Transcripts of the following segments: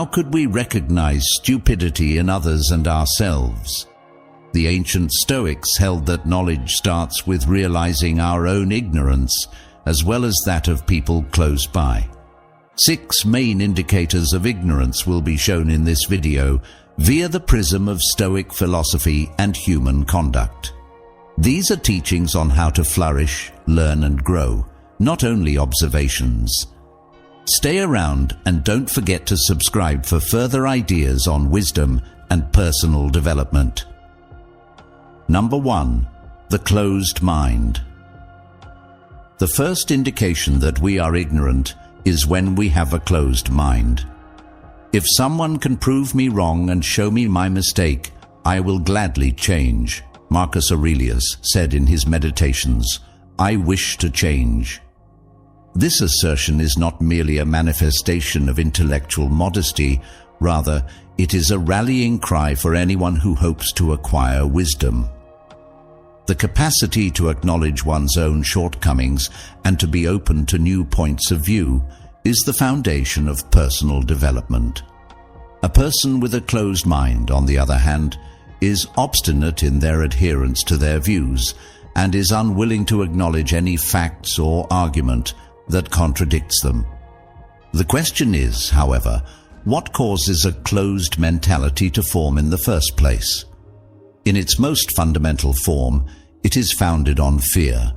How could we recognize stupidity in others and ourselves? The ancient Stoics held that knowledge starts with realizing our own ignorance, as well as that of people close by. 6 main indicators of ignorance will be shown in this video via the prism of Stoic philosophy and human conduct. These are teachings on how to flourish, learn and grow, not only observations. Stay around and don't forget to subscribe for further ideas on wisdom and personal development. Number 1. The closed mind. The first indication that we are ignorant is when we have a closed mind. If someone can prove me wrong and show me my mistake, I will gladly change. Marcus Aurelius said in his Meditations, "I wish to change." This assertion is not merely a manifestation of intellectual modesty, rather, it is a rallying cry for anyone who hopes to acquire wisdom. The capacity to acknowledge one's own shortcomings and to be open to new points of view is the foundation of personal development. A person with a closed mind, on the other hand, is obstinate in their adherence to their views and is unwilling to acknowledge any facts or argument that contradicts them. The question is, however, what causes a closed mentality to form in the first place? In its most fundamental form, it is founded on fear.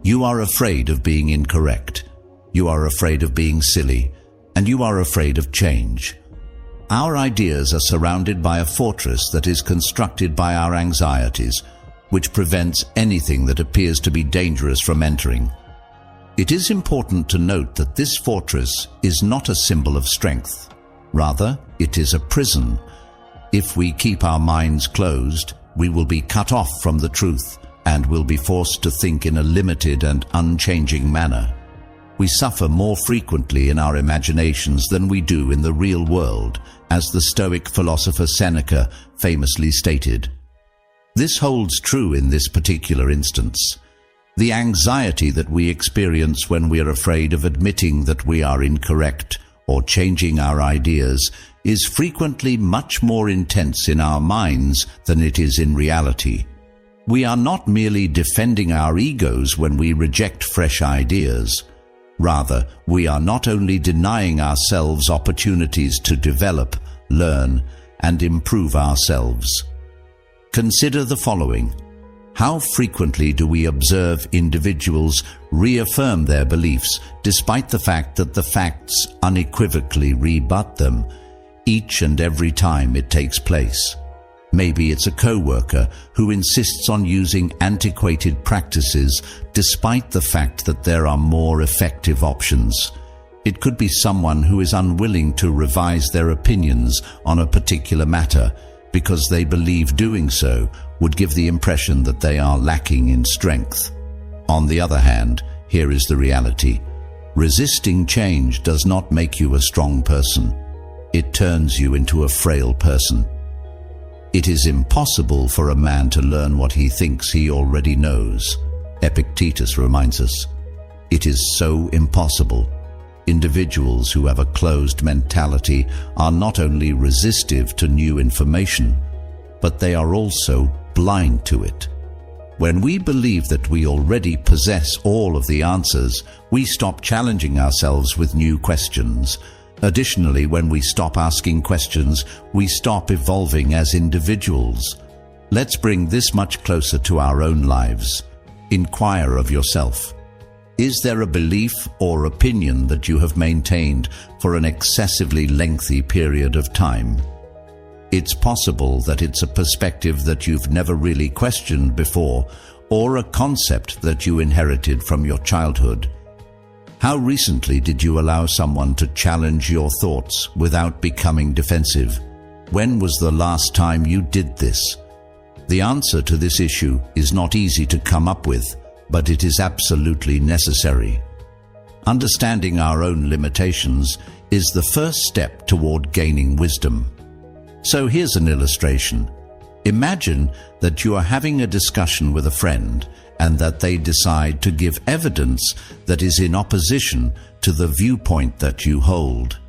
You are afraid of being incorrect, you are afraid of being silly, and you are afraid of change. Our ideas are surrounded by a fortress that is constructed by our anxieties, which prevents anything that appears to be dangerous from entering. It is important to note that this fortress is not a symbol of strength. Rather, it is a prison. If we keep our minds closed, we will be cut off from the truth and will be forced to think in a limited and unchanging manner. We suffer more frequently in our imaginations than we do in the real world, as the Stoic philosopher Seneca famously stated. This holds true in this particular instance. The anxiety that we experience when we are afraid of admitting that we are incorrect or changing our ideas is frequently much more intense in our minds than it is in reality. We are not merely defending our egos when we reject fresh ideas. Rather, we are not only denying ourselves opportunities to develop, learn, and improve ourselves. Consider the following. How frequently do we observe individuals reaffirm their beliefs despite the fact that the facts unequivocally rebut them, each and every time it takes place? Maybe it's a co-worker who insists on using antiquated practices despite the fact that there are more effective options. It could be someone who is unwilling to revise their opinions on a particular matter because they believe doing so would give the impression that they are lacking in strength. On the other hand, here is the reality. Resisting change does not make you a strong person. It turns you into a frail person. It is impossible for a man to learn what he thinks he already knows. Epictetus reminds us. It is so impossible. Individuals who have a closed mentality are not only resistive to new information, but they are also blind to it. When we believe that we already possess all of the answers, we stop challenging ourselves with new questions. Additionally, when we stop asking questions, we stop evolving as individuals. Let's bring this much closer to our own lives. Inquire of yourself. Is there a belief or opinion that you have maintained for an excessively lengthy period of time? It's possible that it's a perspective that you've never really questioned before, or a concept that you inherited from your childhood. How recently did you allow someone to challenge your thoughts without becoming defensive? When was the last time you did this? The answer to this issue is not easy to come up with, but it is absolutely necessary. Understanding our own limitations is the first step toward gaining wisdom. So here's an illustration. Imagine that you are having a discussion with a friend and that they decide to give evidence that is in opposition to the viewpoint that you hold.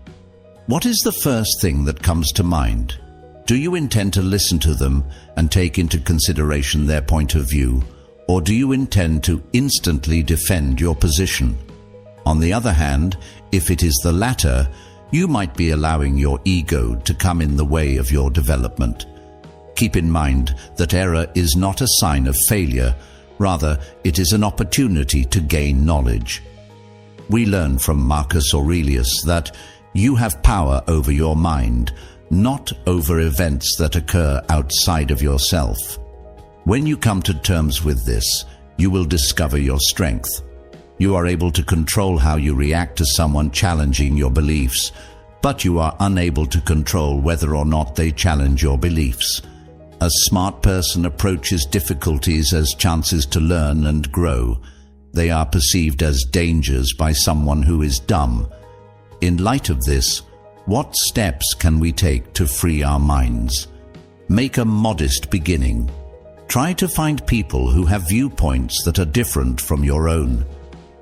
What is the first thing that comes to mind? Do you intend to listen to them and take into consideration their point of view, or do you intend to instantly defend your position? On the other hand, if it is the latter, you might be allowing your ego to come in the way of your development. Keep in mind that error is not a sign of failure, rather it is an opportunity to gain knowledge. We learn from Marcus Aurelius that you have power over your mind, not over events that occur outside of yourself. When you come to terms with this, you will discover your strength. You are able to control how you react to someone challenging your beliefs, but you are unable to control whether or not they challenge your beliefs. A smart person approaches difficulties as chances to learn and grow. They are perceived as dangers by someone who is dumb. In light of this, what steps can we take to free our minds? Make a modest beginning. Try to find people who have viewpoints that are different from your own.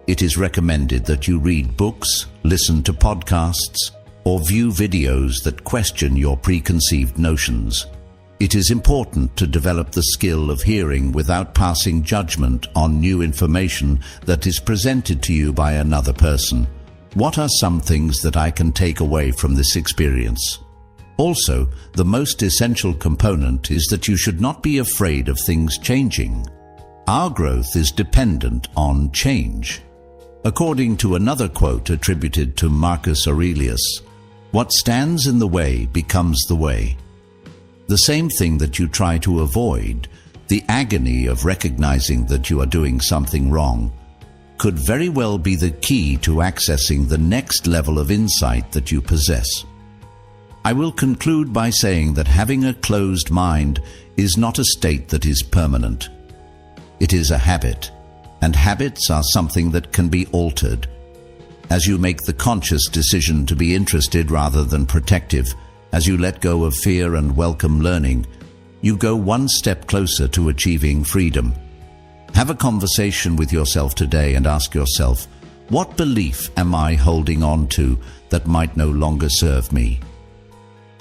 It is recommended that you read books, listen to podcasts, or view videos that question your preconceived notions. It is important to develop the skill of hearing without passing judgment on new information that is presented to you by another person. What are some things that I can take away from this experience? Also, the most essential component is that you should not be afraid of things changing. Our growth is dependent on change. According to another quote attributed to Marcus Aurelius, "What stands in the way becomes the way." The same thing that you try to avoid, the agony of recognizing that you are doing something wrong, could very well be the key to accessing the next level of insight that you possess. I will conclude by saying that having a closed mind is not a state that is permanent. It is a habit, and habits are something that can be altered. As you make the conscious decision to be interested rather than protective, as you let go of fear and welcome learning, you go one step closer to achieving freedom. Have a conversation with yourself today and ask yourself, what belief am I holding on to that might no longer serve me?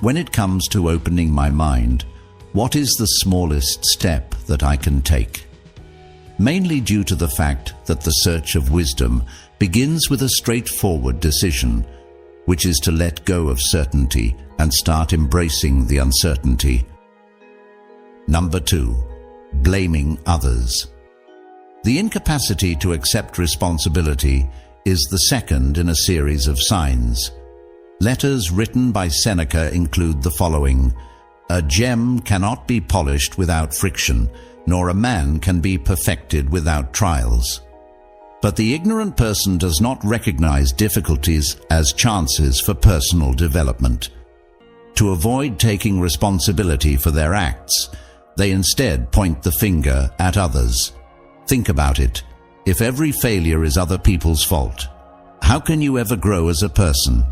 When it comes to opening my mind, what is the smallest step that I can take? Mainly due to the fact that the search of wisdom begins with a straightforward decision, which is to let go of certainty and start embracing the uncertainty. Number 2, blaming others. The incapacity to accept responsibility is the second in a series of signs. Letters written by Seneca include the following: "A gem cannot be polished without friction, nor a man can be perfected without trials." But the ignorant person does not recognize difficulties as chances for personal development. To avoid taking responsibility for their acts, they instead point the finger at others. Think about it. If every failure is other people's fault, how can you ever grow as a person?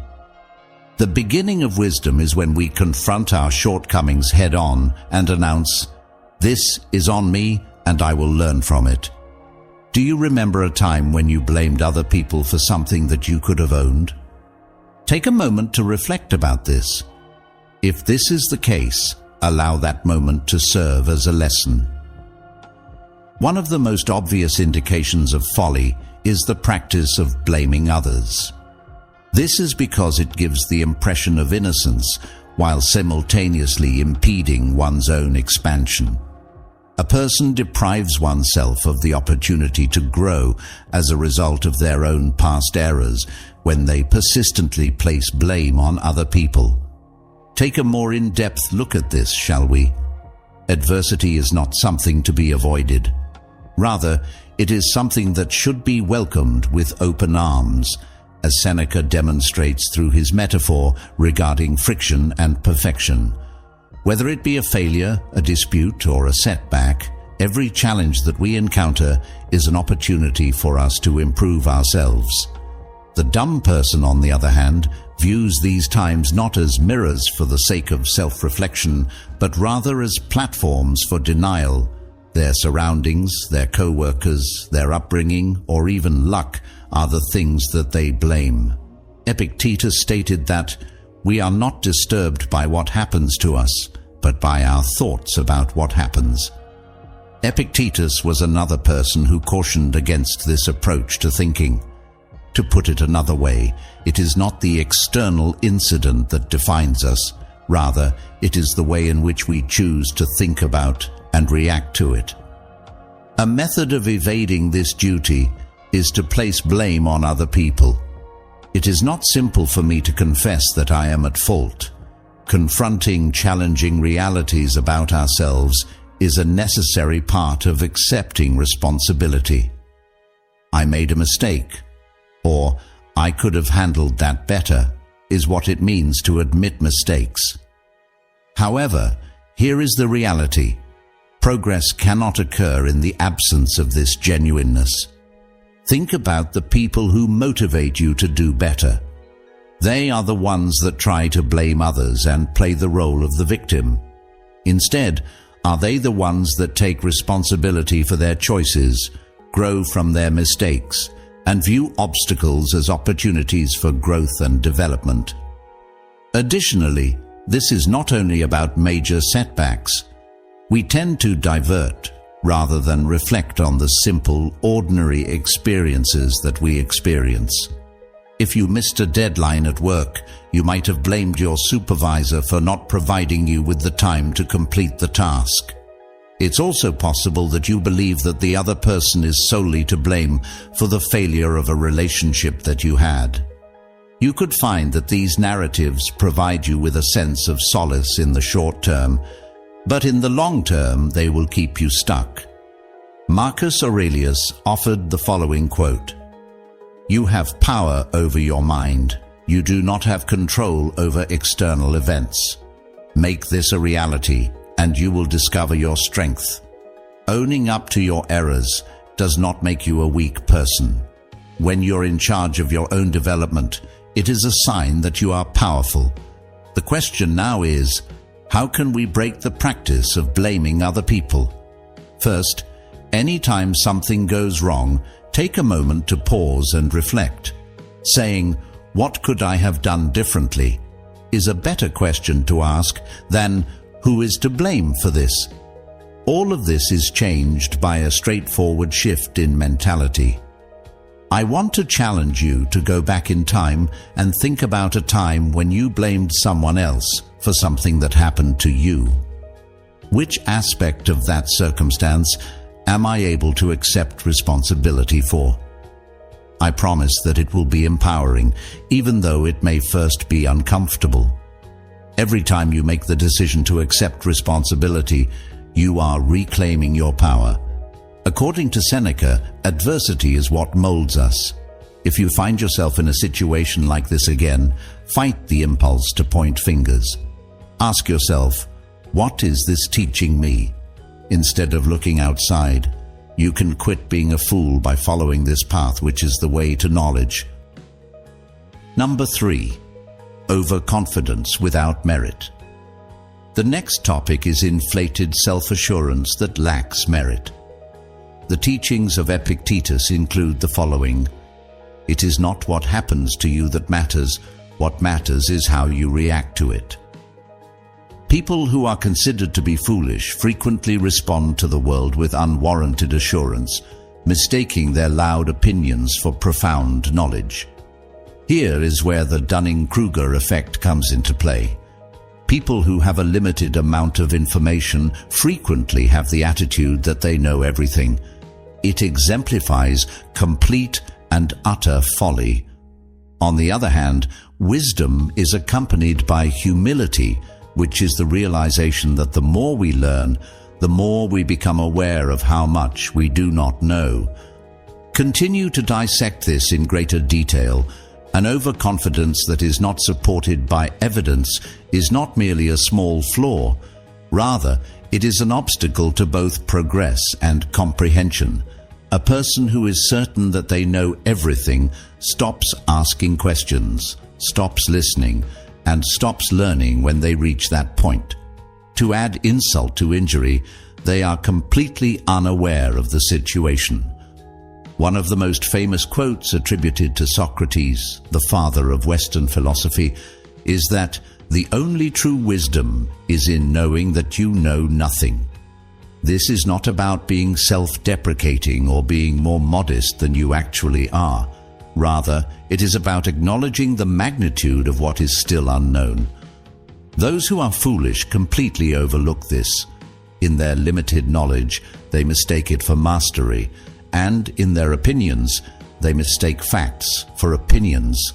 The beginning of wisdom is when we confront our shortcomings head-on and announce, "This is on me and I will learn from it." Do you remember a time when you blamed other people for something that you could have owned? Take a moment to reflect about this. If this is the case, allow that moment to serve as a lesson. One of the most obvious indications of folly is the practice of blaming others. This is because it gives the impression of innocence while simultaneously impeding one's own expansion. A person deprives oneself of the opportunity to grow as a result of their own past errors when they persistently place blame on other people. Take a more in-depth look at this, shall we? Adversity is not something to be avoided. Rather, it is something that should be welcomed with open arms, as Seneca demonstrates through his metaphor regarding friction and perfection. Whether it be a failure, a dispute, or a setback, every challenge that we encounter is an opportunity for us to improve ourselves. The dumb person, on the other hand, views these times not as mirrors for the sake of self-reflection, but rather as platforms for denial. Their surroundings, their co-workers, their upbringing, or even luck are the things that they blame. Epictetus stated that, We are not disturbed by what happens to us, but by our thoughts about what happens. Epictetus was another person who cautioned against this approach to thinking. To put it another way, it is not the external incident that defines us. Rather, it is the way in which we choose to think about and react to it. A method of evading this duty is to place blame on other people. It is not simple for me to confess that I am at fault. Confronting challenging realities about ourselves is a necessary part of accepting responsibility. I made a mistake, or I could have handled that better, is what it means to admit mistakes. However, here is the reality. Progress cannot occur in the absence of this genuineness. Think about the people who motivate you to do better. They are the ones that try to blame others and play the role of the victim. Instead, are they the ones that take responsibility for their choices, grow from their mistakes, and view obstacles as opportunities for growth and development? Additionally, this is not only about major setbacks. We tend to divert rather than reflect on the simple, ordinary experiences that we experience. If you missed a deadline at work, you might have blamed your supervisor for not providing you with the time to complete the task. It's also possible that you believe that the other person is solely to blame for the failure of a relationship that you had. You could find that these narratives provide you with a sense of solace in the short term, but in the long term they will keep you stuck. Marcus Aurelius offered the following quote: "You have power over your mind. You do not have control over external events. Make this a reality, and you will discover your strength. Owning up to your errors does not make you a weak person. When you're in charge of your own development, it is a sign that you are powerful." The question now is, how can we break the practice of blaming other people? First, anytime something goes wrong, take a moment to pause and reflect. Saying, "What could I have done differently?" is a better question to ask than, "Who is to blame for this?" All of this is changed by a straightforward shift in mentality. I want to challenge you to go back in time and think about a time when you blamed someone else for something that happened to you. Which aspect of that circumstance am I able to accept responsibility for? I promise that it will be empowering, even though it may first be uncomfortable. Every time you make the decision to accept responsibility, you are reclaiming your power. According to Seneca, adversity is what molds us. If you find yourself in a situation like this again, fight the impulse to point fingers. Ask yourself, what is this teaching me? Instead of looking outside, you can quit being a fool by following this path, which is the way to knowledge. Number 3. Overconfidence without merit. The next topic is inflated self-assurance that lacks merit. The teachings of Epictetus include the following: "It is not what happens to you that matters. What matters is how you react to it." People who are considered to be foolish frequently respond to the world with unwarranted assurance, mistaking their loud opinions for profound knowledge. Here is where the Dunning-Kruger effect comes into play. People who have a limited amount of information frequently have the attitude that they know everything. It exemplifies complete and utter folly. On the other hand, wisdom is accompanied by humility, which is the realization that the more we learn, the more we become aware of how much we do not know. Continue to dissect this in greater detail. An overconfidence that is not supported by evidence is not merely a small flaw. Rather, it is an obstacle to both progress and comprehension. A person who is certain that they know everything stops asking questions, stops listening, and stops learning when they reach that point. To add insult to injury, they are completely unaware of the situation. One of the most famous quotes attributed to Socrates, the father of Western philosophy, is that the only true wisdom is in knowing that you know nothing. This is not about being self-deprecating or being more modest than you actually are. Rather, it is about acknowledging the magnitude of what is still unknown. Those who are foolish completely overlook this. In their limited knowledge, they mistake it for mastery, and in their opinions, they mistake facts for opinions.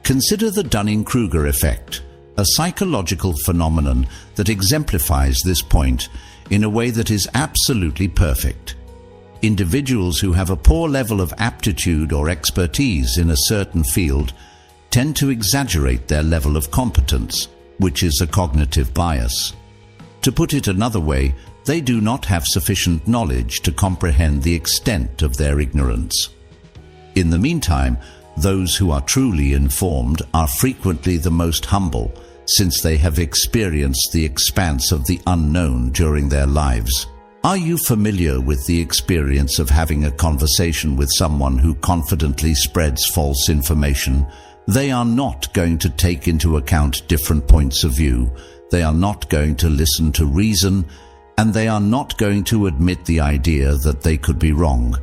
Consider the Dunning-Kruger effect, a psychological phenomenon that exemplifies this point in a way that is absolutely perfect. Individuals who have a poor level of aptitude or expertise in a certain field tend to exaggerate their level of competence, which is a cognitive bias. To put it another way, they do not have sufficient knowledge to comprehend the extent of their ignorance. In the meantime, those who are truly informed are frequently the most humble, since they have experienced the expanse of the unknown during their lives. Are you familiar with the experience of having a conversation with someone who confidently spreads false information? They are not going to take into account different points of view. They are not going to listen to reason, and they are not going to admit the idea that they could be wrong.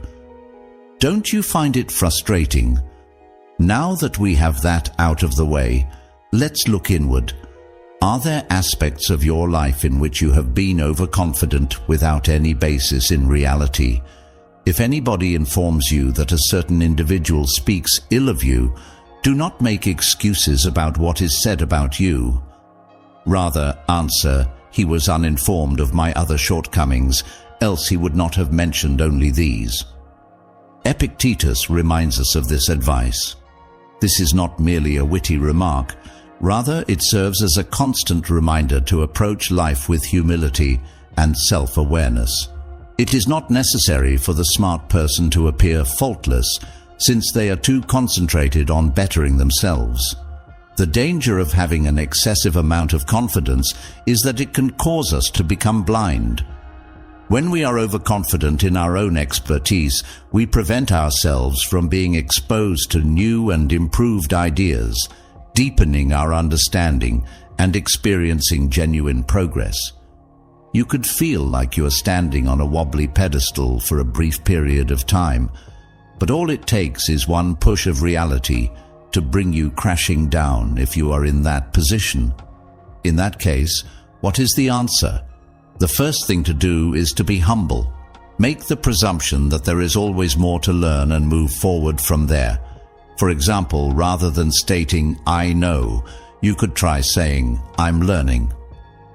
Don't you find it frustrating? Now that we have that out of the way, let's look inward. Are there aspects of your life in which you have been overconfident without any basis in reality? If anybody informs you that a certain individual speaks ill of you, do not make excuses about what is said about you. Rather, answer, "He was uninformed of my other shortcomings, else he would not have mentioned only these." Epictetus reminds us of this advice. This is not merely a witty remark. Rather, it serves as a constant reminder to approach life with humility and self-awareness. It is not necessary for the smart person to appear faultless, since they are too concentrated on bettering themselves. The danger of having an excessive amount of confidence is that it can cause us to become blind. When we are overconfident in our own expertise, we prevent ourselves from being exposed to new and improved ideas, deepening our understanding and experiencing genuine progress. You could feel like you are standing on a wobbly pedestal for a brief period of time, but all it takes is one push of reality to bring you crashing down if you are in that position. In that case, what is the answer? The first thing to do is to be humble. Make the presumption that there is always more to learn and move forward from there. For example, rather than stating, "I know," you could try saying, "I'm learning."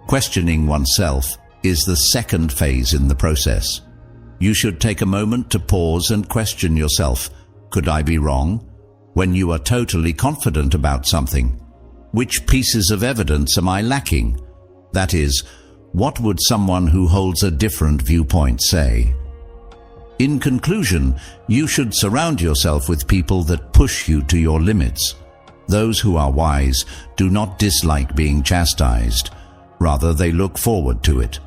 Questioning oneself is the second phase in the process. You should take a moment to pause and question yourself. Could I be wrong? When you are totally confident about something, which pieces of evidence am I lacking? That is, what would someone who holds a different viewpoint say? In conclusion, you should surround yourself with people that push you to your limits. Those who are wise do not dislike being chastised. Rather, they look forward to it.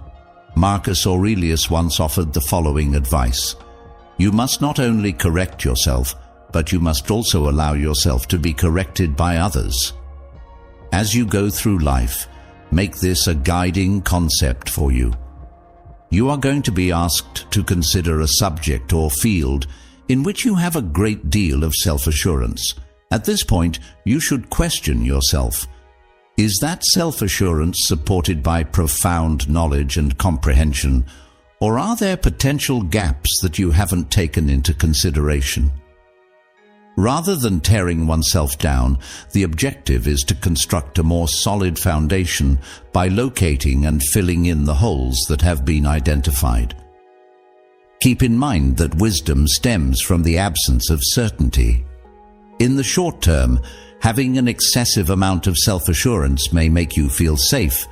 Marcus Aurelius once offered the following advice: "You must not only correct yourself, but you must also allow yourself to be corrected by others." As you go through life, make this a guiding concept for you. You are going to be asked to consider a subject or field in which you have a great deal of self-assurance. At this point, you should question yourself. Is that self-assurance supported by profound knowledge and comprehension, or are there potential gaps that you haven't taken into consideration? Rather than tearing oneself down, the objective is to construct a more solid foundation by locating and filling in the holes that have been identified. Keep in mind that wisdom stems from the absence of certainty. In the short term, having an excessive amount of self-assurance may make you feel safe,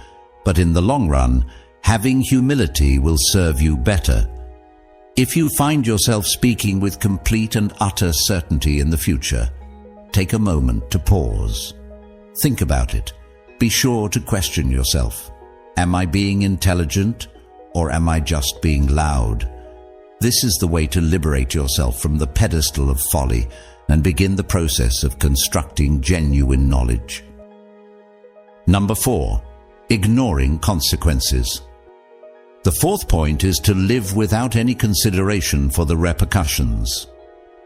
but in the long run, having humility will serve you better. If you find yourself speaking with complete and utter certainty in the future, take a moment to pause. Think about it. Be sure to question yourself. Am I being intelligent, or am I just being loud? This is the way to liberate yourself from the pedestal of folly and begin the process of constructing genuine knowledge. Number 4. Ignoring consequences. The fourth point is to live without any consideration for the repercussions.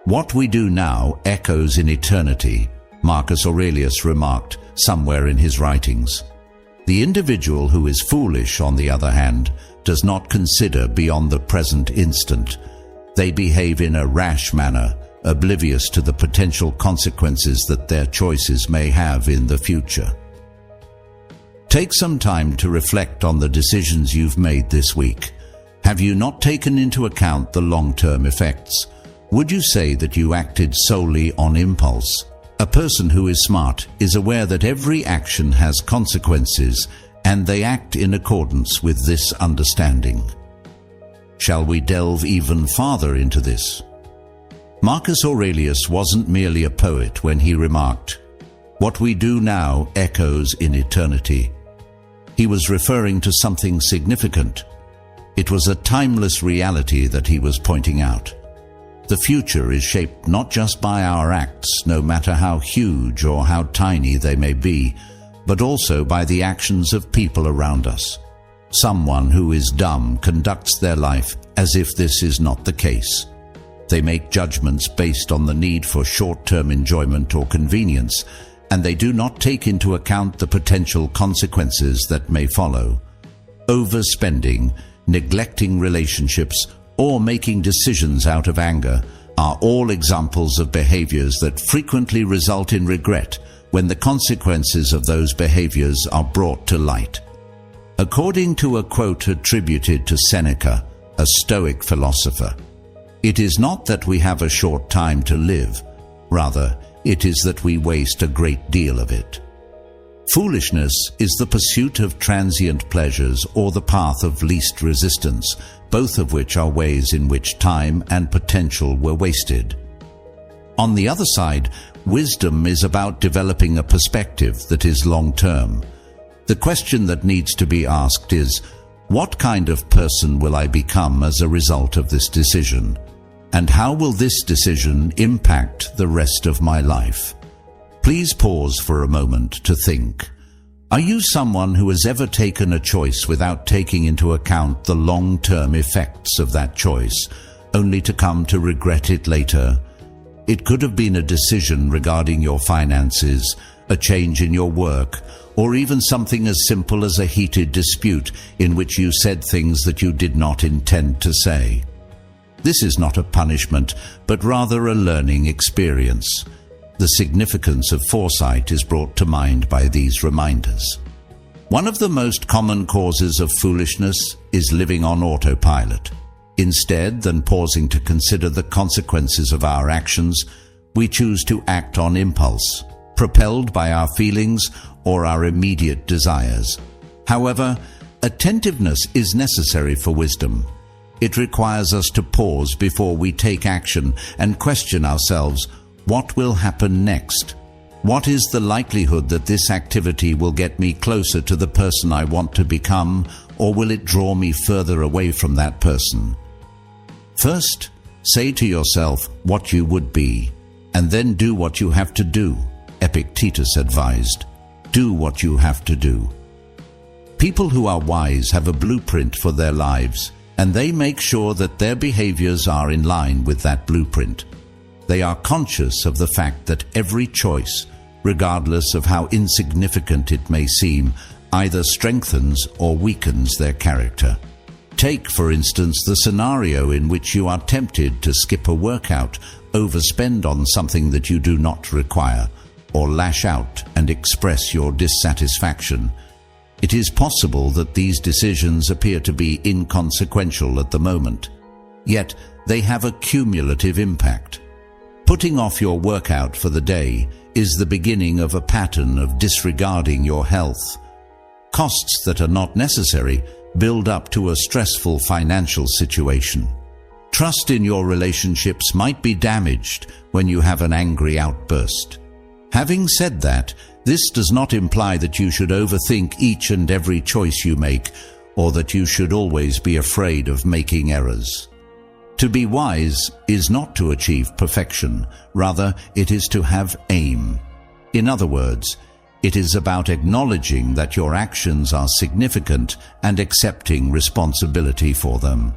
What we do now echoes in eternity, Marcus Aurelius remarked somewhere in his writings. The individual who is foolish, on the other hand, does not consider beyond the present instant. They behave in a rash manner, oblivious to the potential consequences that their choices may have in the future. Take some time to reflect on the decisions you've made this week. Have you not taken into account the long-term effects? Would you say that you acted solely on impulse? A person who is smart is aware that every action has consequences, and they act in accordance with this understanding. Shall we delve even farther into this? Marcus Aurelius wasn't merely a poet when he remarked, "What we do now echoes in eternity." He was referring to something significant. It was a timeless reality that he was pointing out. The future is shaped not just by our acts, no matter how huge or how tiny they may be, but also by the actions of people around us. Someone who is dumb conducts their life as if this is not the case. They make judgments based on the need for short-term enjoyment or convenience, and they do not take into account the potential consequences that may follow. Overspending, neglecting relationships, or making decisions out of anger are all examples of behaviors that frequently result in regret when the consequences of those behaviors are brought to light. According to a quote attributed to Seneca, a Stoic philosopher, "It is not that we have a short time to live, rather, it is that we waste a great deal of it." Foolishness is the pursuit of transient pleasures or the path of least resistance, both of which are ways in which time and potential were wasted. On the other side, wisdom is about developing a perspective that is long-term. The question that needs to be asked is, what kind of person will I become as a result of this decision? And how will this decision impact the rest of my life? Please pause for a moment to think. Are you someone who has ever taken a choice without taking into account the long-term effects of that choice, only to come to regret it later? It could have been a decision regarding your finances, a change in your work, or even something as simple as a heated dispute in which you said things that you did not intend to say. This is not a punishment, but rather a learning experience. The significance of foresight is brought to mind by these reminders. One of the most common causes of foolishness is living on autopilot. Instead than pausing to consider the consequences of our actions, we choose to act on impulse, propelled by our feelings or our immediate desires. However, attentiveness is necessary for wisdom. It requires us to pause before we take action and question ourselves, what will happen next? What is the likelihood that this activity will get me closer to the person I want to become, or will it draw me further away from that person? First, say to yourself what you would be, and then do what you have to do. Epictetus advised, do what you have to do. People who are wise have a blueprint for their lives, and they make sure that their behaviors are in line with that blueprint. They are conscious of the fact that every choice, regardless of how insignificant it may seem, either strengthens or weakens their character. Take, for instance, the scenario in which you are tempted to skip a workout, overspend on something that you do not require, or lash out and express your dissatisfaction. It is possible that these decisions appear to be inconsequential at the moment, yet they have a cumulative impact. Putting off your workout for the day is the beginning of a pattern of disregarding your health. Costs that are not necessary build up to a stressful financial situation. Trust in your relationships might be damaged when you have an angry outburst. Having said that, this does not imply that you should overthink each and every choice you make, or that you should always be afraid of making errors. To be wise is not to achieve perfection, rather it is to have aim. In other words, It is about acknowledging that your actions are significant and accepting responsibility for them.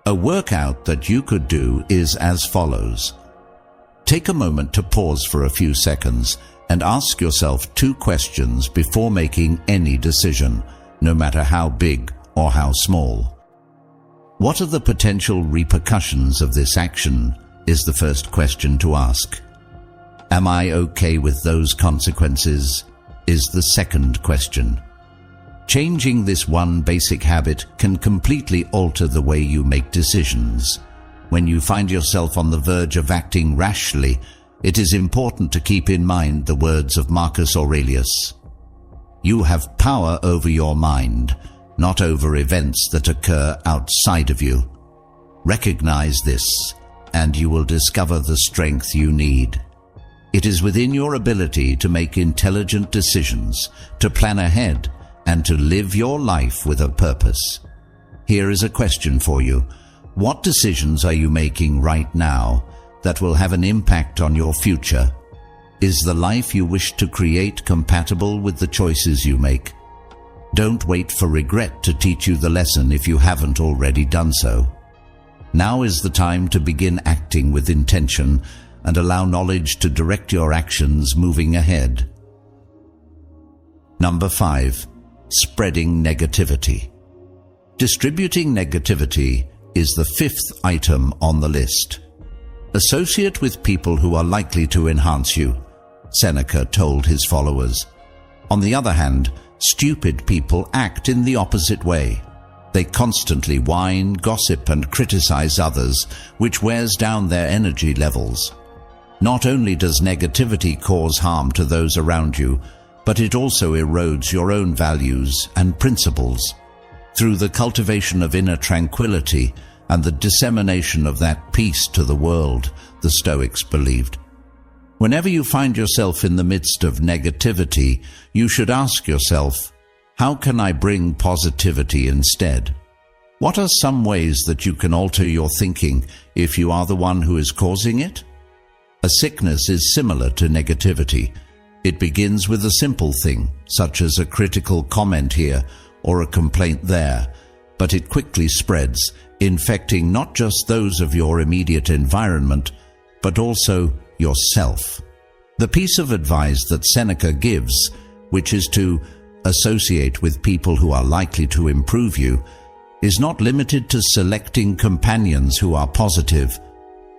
A workout that you could do is as follows. Take a moment to pause for a few seconds and ask yourself 2 questions before making any decision, no matter how big or how small. What are the potential repercussions of this action is the first question to ask. Am I okay with those consequences is the second question. Changing this one basic habit can completely alter the way you make decisions. When you find yourself on the verge of acting rashly, it is important to keep in mind the words of Marcus Aurelius. You have power over your mind, not over events that occur outside of you. Recognize this, and you will discover the strength you need. It is within your ability to make intelligent decisions, to plan ahead, and to live your life with a purpose. Here is a question for you. What decisions are you making right now that will have an impact on your future? Is the life you wish to create compatible with the choices you make? Don't wait for regret to teach you the lesson if you haven't already done so. Now is the time to begin acting with intention and allow knowledge to direct your actions moving ahead. Number 5. Spreading negativity. Distributing negativity is the 5th item on the list. Associate with people who are likely to enhance you, Seneca told his followers. On the other hand, stupid people act in the opposite way. They constantly whine, gossip, and criticize others, which wears down their energy levels. Not only does negativity cause harm to those around you, but it also erodes your own values and principles. Through the cultivation of inner tranquility and the dissemination of that peace to the world, the Stoics believed. Whenever you find yourself in the midst of negativity, you should ask yourself, how can I bring positivity instead? What are some ways that you can alter your thinking if you are the one who is causing it? A sickness is similar to negativity. It begins with a simple thing, such as a critical comment here or a complaint there, but it quickly spreads, infecting not just those of your immediate environment, but also yourself. The piece of advice that Seneca gives, which is to associate with people who are likely to improve you, is not limited to selecting companions who are positive.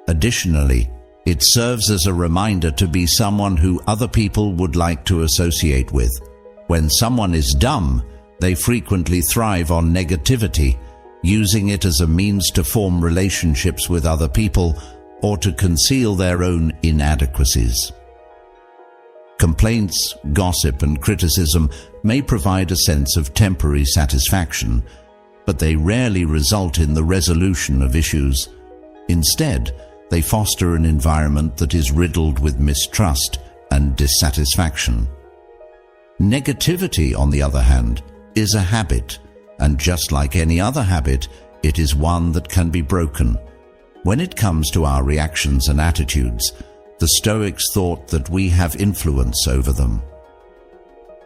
Additionally, it serves as a reminder to be someone who other people would like to associate with. When someone is dumb, they frequently thrive on negativity, using it as a means to form relationships with other people or to conceal their own inadequacies. Complaints, gossip, and criticism may provide a sense of temporary satisfaction, but they rarely result in the resolution of issues. Instead, they foster an environment that is riddled with mistrust and dissatisfaction. Negativity, on the other hand, is a habit, and just like any other habit, it is one that can be broken. When it comes to our reactions and attitudes, the Stoics thought that we have influence over them.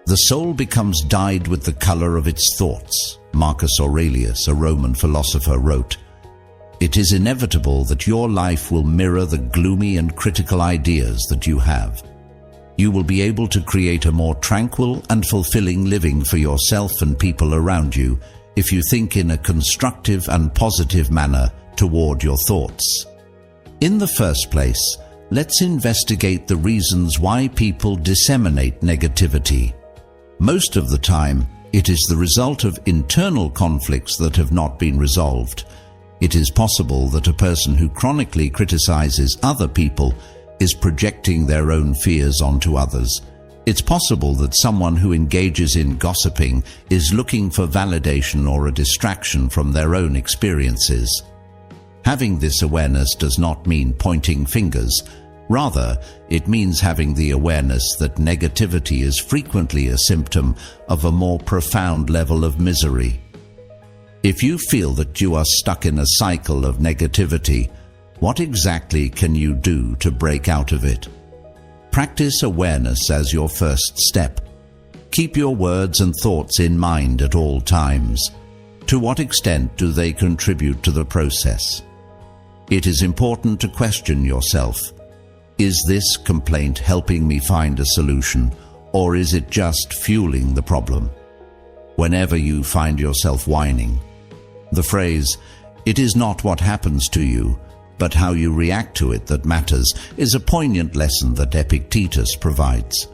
The soul becomes dyed with the color of its thoughts, Marcus Aurelius, a Roman philosopher, wrote. It is inevitable that your life will mirror the gloomy and critical ideas that you have. You will be able to create a more tranquil and fulfilling living for yourself and people around you if you think in a constructive and positive manner toward your thoughts. In the first place, let's investigate the reasons why people disseminate negativity. Most of the time, it is the result of internal conflicts that have not been resolved. It is possible that a person who chronically criticizes other people is projecting their own fears onto others. It's possible that someone who engages in gossiping is looking for validation or a distraction from their own experiences. Having this awareness does not mean pointing fingers. Rather, it means having the awareness that negativity is frequently a symptom of a more profound level of misery. If you feel that you are stuck in a cycle of negativity, what exactly can you do to break out of it? Practice awareness as your first step. Keep your words and thoughts in mind at all times. To what extent do they contribute to the process? It is important to question yourself. Is this complaint helping me find a solution, or is it just fueling the problem? Whenever you find yourself whining, the phrase, "It is not what happens to you, but how you react to it that matters," is a poignant lesson that Epictetus provides.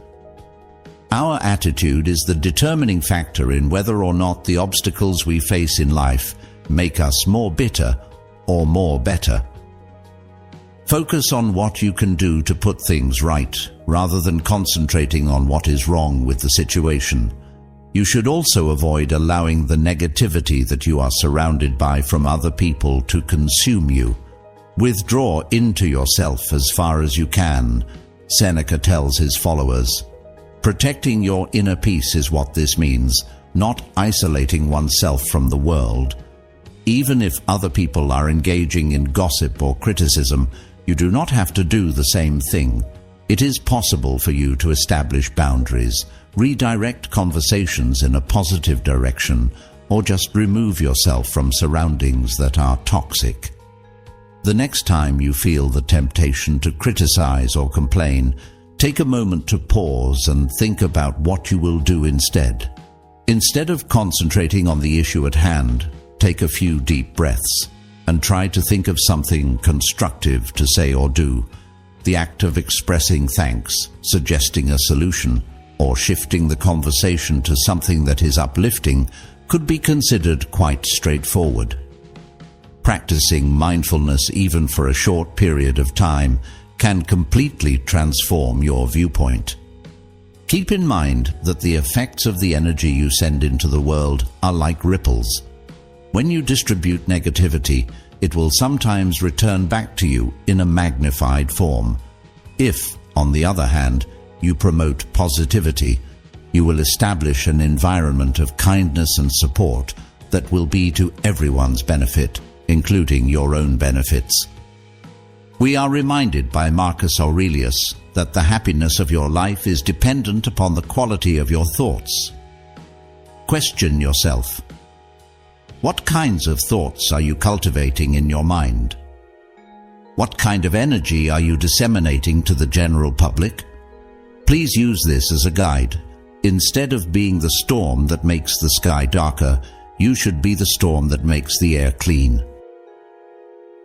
Our attitude is the determining factor in whether or not the obstacles we face in life make us more bitter or more better. Focus on what you can do to put things right, rather than concentrating on what is wrong with the situation. You should also avoid allowing the negativity that you are surrounded by from other people to consume you. Withdraw into yourself as far as you can, Seneca tells his followers. Protecting your inner peace is what this means, not isolating oneself from the world. Even if other people are engaging in gossip or criticism, you do not have to do the same thing. It is possible for you to establish boundaries, redirect conversations in a positive direction, or just remove yourself from surroundings that are toxic. The next time you feel the temptation to criticize or complain, take a moment to pause and think about what you will do instead. Instead of concentrating on the issue at hand, take a few deep breaths and try to think of something constructive to say or do. The act of expressing thanks, suggesting a solution, or shifting the conversation to something that is uplifting could be considered quite straightforward. Practicing mindfulness even for a short period of time can completely transform your viewpoint. Keep in mind that the effects of the energy you send into the world are like ripples. When you distribute negativity, it will sometimes return back to you in a magnified form. If, on the other hand, you promote positivity, you will establish an environment of kindness and support that will be to everyone's benefit, including your own benefits. We are reminded by Marcus Aurelius that the happiness of your life is dependent upon the quality of your thoughts. Question yourself. What kinds of thoughts are you cultivating in your mind? What kind of energy are you disseminating to the general public? Please use this as a guide. Instead of being the storm that makes the sky darker, you should be the storm that makes the air clean.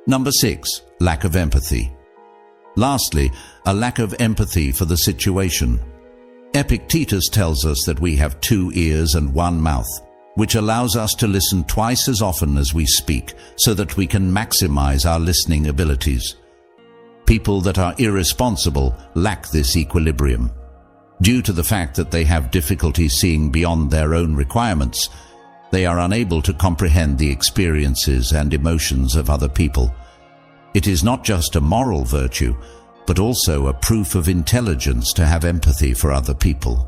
Number 6. Lack of empathy. Lastly, a lack of empathy for the situation. Epictetus tells us that we have 2 ears and 1 mouth, which allows us to listen twice as often as we speak, so that we can maximize our listening abilities. People that are irresponsible lack this equilibrium. Due to the fact that they have difficulty seeing beyond their own requirements, they are unable to comprehend the experiences and emotions of other people. It is not just a moral virtue, but also a proof of intelligence to have empathy for other people.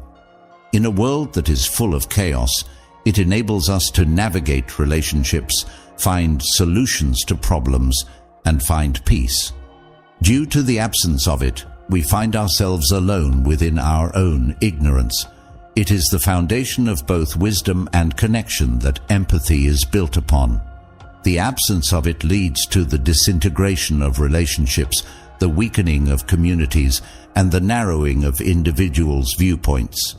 In a world that is full of chaos, it enables us to navigate relationships, find solutions to problems, and find peace. Due to the absence of it, we find ourselves alone within our own ignorance. It is the foundation of both wisdom and connection that empathy is built upon. The absence of it leads to the disintegration of relationships, the weakening of communities, and the narrowing of individuals' viewpoints.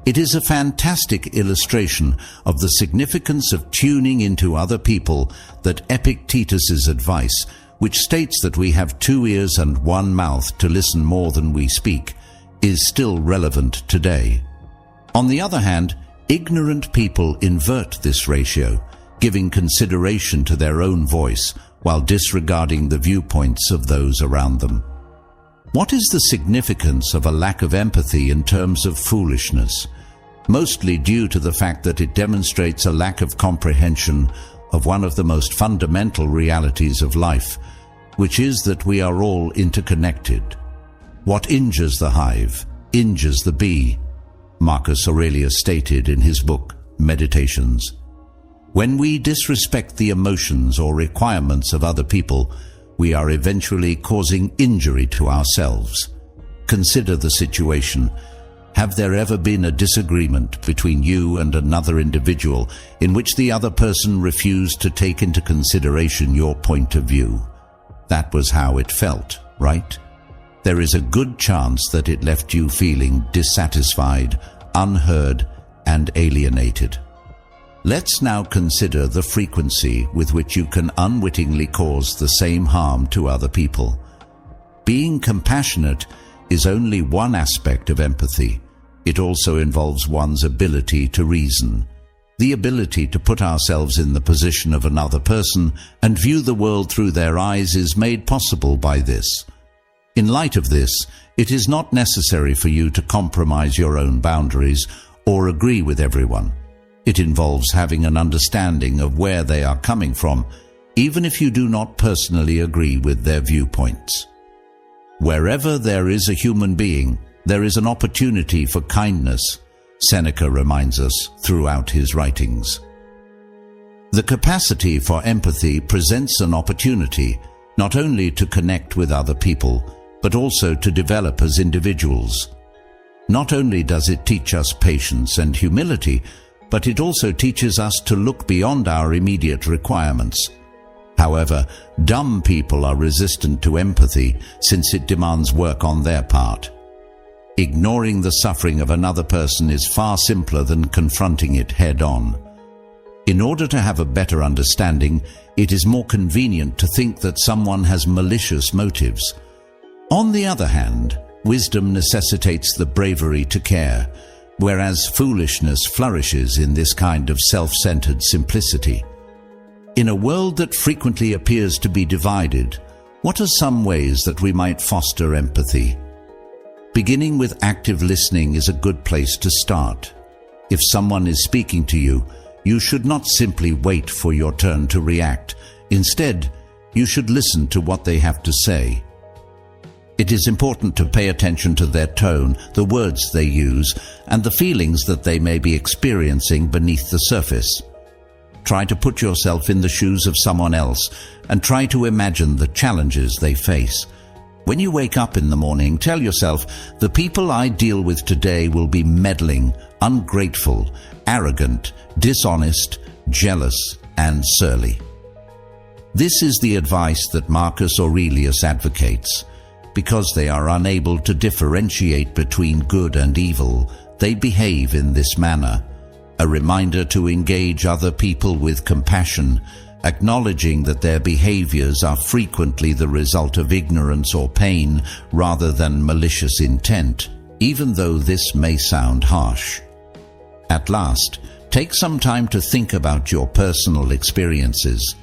It is a fantastic illustration of the significance of tuning into other people that Epictetus's advice, which states that we have 2 ears and 1 mouth to listen more than we speak, is still relevant today. On the other hand, ignorant people invert this ratio, giving consideration to their own voice while disregarding the viewpoints of those around them. What is the significance of a lack of empathy in terms of foolishness? Mostly due to the fact that it demonstrates a lack of comprehension of one of the most fundamental realities of life, which is that we are all interconnected. What injures the hive injures the bee, Marcus Aurelius stated in his book, Meditations. When we disrespect the emotions or requirements of other people, we are eventually causing injury to ourselves. Consider the situation. Have there ever been a disagreement between you and another individual in which the other person refused to take into consideration your point of view? That was how it felt, right? There is a good chance that it left you feeling dissatisfied, unheard, and alienated. Let's now consider the frequency with which you can unwittingly cause the same harm to other people. Being compassionate is only one aspect of empathy. It also involves one's ability to reason, the ability to put ourselves in the position of another person and view the world through their eyes is made possible by this. In light of this, it is not necessary for you to compromise your own boundaries or agree with everyone. It involves having an understanding of where they are coming from, even if you do not personally agree with their viewpoints. Wherever there is a human being, there is an opportunity for kindness, Seneca reminds us throughout his writings. The capacity for empathy presents an opportunity not only to connect with other people, but also to develop as individuals. Not only does it teach us patience and humility, but it also teaches us to look beyond our immediate requirements. However, dumb people are resistant to empathy since it demands work on their part. Ignoring the suffering of another person is far simpler than confronting it head-on. In order to have a better understanding, it is more convenient to think that someone has malicious motives. On the other hand, wisdom necessitates the bravery to care, whereas foolishness flourishes in this kind of self-centered simplicity. In a world that frequently appears to be divided, what are some ways that we might foster empathy? Beginning with active listening is a good place to start. If someone is speaking to you, you should not simply wait for your turn to react. Instead, you should listen to what they have to say. It is important to pay attention to their tone, the words they use, and the feelings that they may be experiencing beneath the surface. Try to put yourself in the shoes of someone else and try to imagine the challenges they face. When you wake up in the morning, tell yourself, the people I deal with today will be meddling, ungrateful, arrogant, dishonest, jealous, and surly. This is the advice that Marcus Aurelius advocates. Because they are unable to differentiate between good and evil, they behave in this manner. A reminder to engage other people with compassion, acknowledging that their behaviors are frequently the result of ignorance or pain rather than malicious intent, even though this may sound harsh. At last, take some time to think about your personal experiences.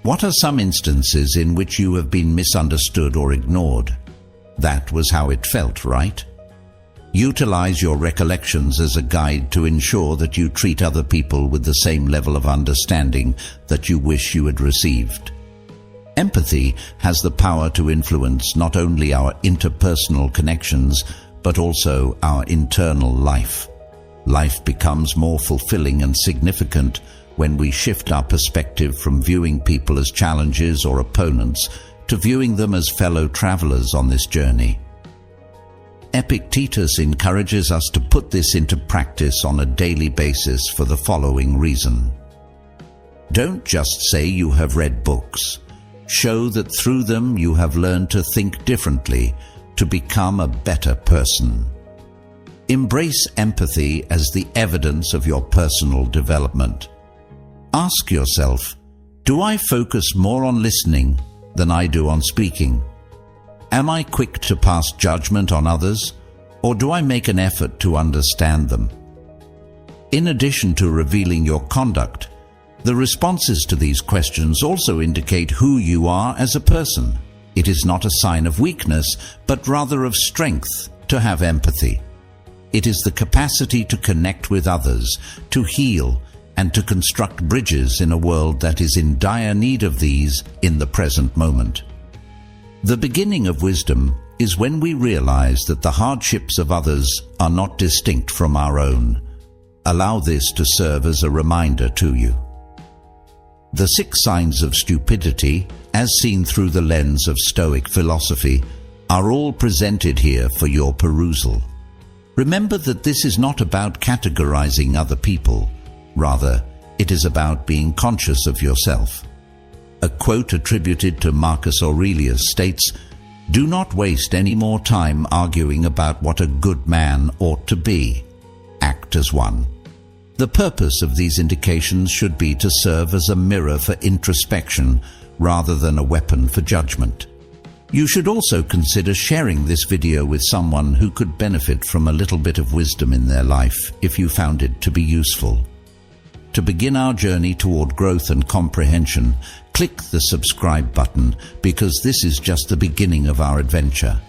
What are some instances in which you have been misunderstood or ignored? That was how it felt, right? Utilize your recollections as a guide to ensure that you treat other people with the same level of understanding that you wish you had received. Empathy has the power to influence not only our interpersonal connections, but also our internal life. Life becomes more fulfilling and significant when we shift our perspective from viewing people as challenges or opponents to viewing them as fellow travelers on this journey. Epictetus encourages us to put this into practice on a daily basis for the following reason. Don't just say you have read books. Show that through them you have learned to think differently, to become a better person. Embrace empathy as the evidence of your personal development. Ask yourself, do I focus more on listening than I do on speaking? Am I quick to pass judgment on others, or do I make an effort to understand them? In addition to revealing your conduct, the responses to these questions also indicate who you are as a person. It is not a sign of weakness, but rather of strength to have empathy. It is the capacity to connect with others, to heal, and to construct bridges in a world that is in dire need of these in the present moment. The beginning of wisdom is when we realize that the hardships of others are not distinct from our own. Allow this to serve as a reminder to you. The 6 signs of stupidity, as seen through the lens of Stoic philosophy, are all presented here for your perusal. Remember that this is not about categorizing other people. Rather, it is about being conscious of yourself. A quote attributed to Marcus Aurelius states, "Do not waste any more time arguing about what a good man ought to be. Act as one." The purpose of these indications should be to serve as a mirror for introspection rather than a weapon for judgment. You should also consider sharing this video with someone who could benefit from a little bit of wisdom in their life if you found it to be useful. To begin our journey toward growth and comprehension, click the subscribe button because this is just the beginning of our adventure.